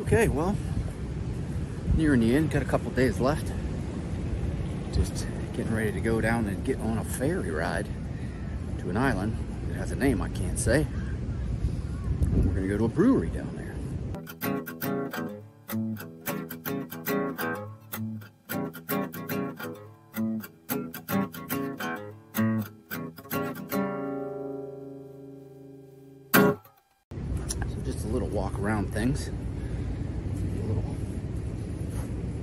Okay, well, nearing the end, got a couple days left. Just getting ready to go down and get on a ferry ride to an island. It has a name I can't say. And we're gonna go to a brewery down there. So just a little walk around things.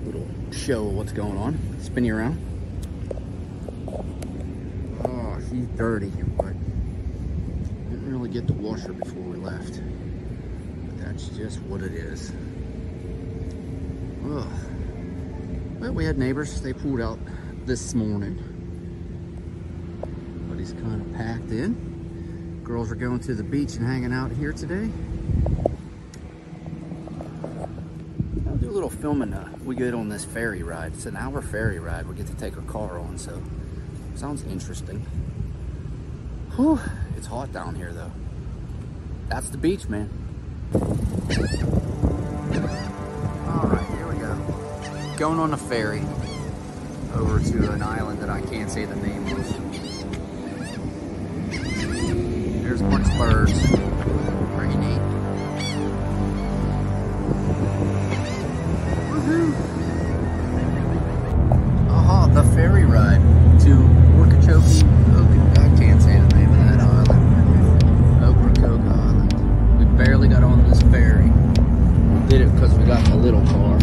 Little show of what's going on. Spin you around. Oh, she's dirty, but didn't really get to wash her before we left. But that's just what it is. Ugh. But we had neighbors. They pulled out this morning. But he's kind of packed in. Girls are going to the beach and hanging out here today. I'll do a little filming. We get on this ferry ride. It's an hour ferry ride. We get to take our car on, so sounds interesting. Whew, it's hot down here though. That's the beach, man. All right, here we go. Going on a ferry over to an island that I can't say the name of. There's a bunch of birds. Pretty neat. Aha, the ferry ride to Ocracoke. I can't say the name of that island. Ocracoke Island. We barely got on this ferry. We did it because we got in a little car.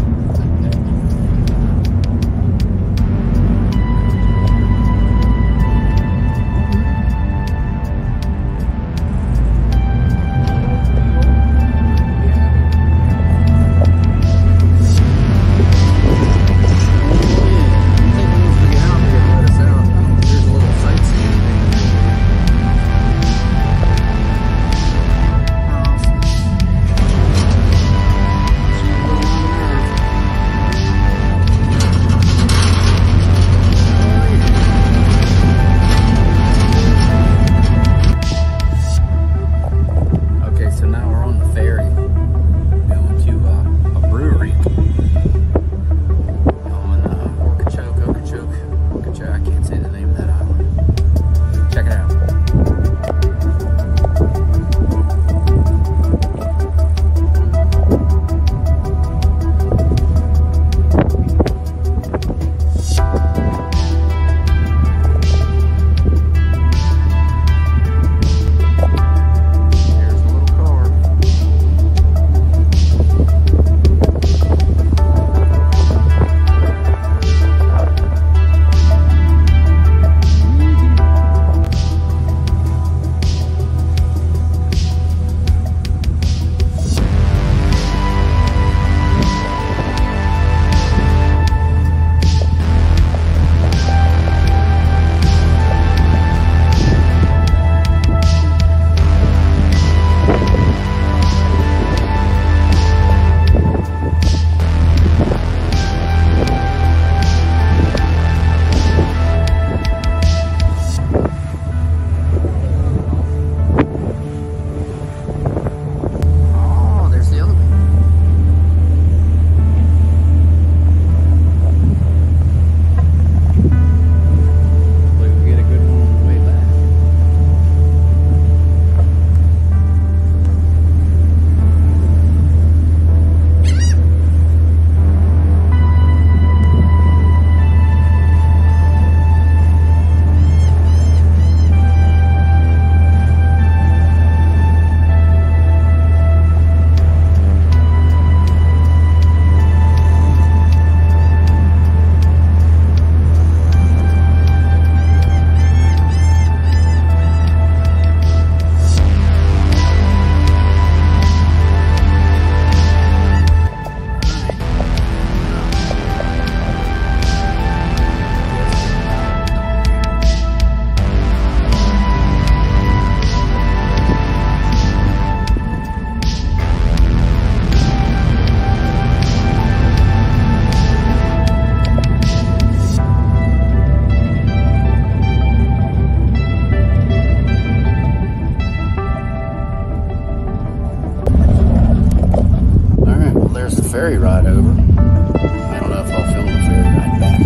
ferry ride over. I don't know if I'll film the ferry ride back.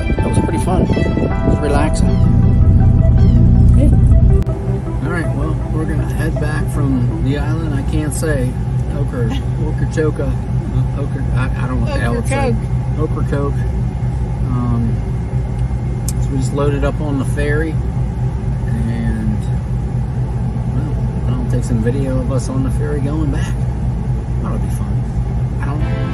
But that was pretty fun. It was relaxing. Hey. Alright, well, we're going to head back from the island. I can't say. Ocracoke. I don't know what the hell it's called. Ocracoke. So we just loaded up on the ferry. And, well, I'll take some video of us on the ferry going back. That'll be fun. I don't know.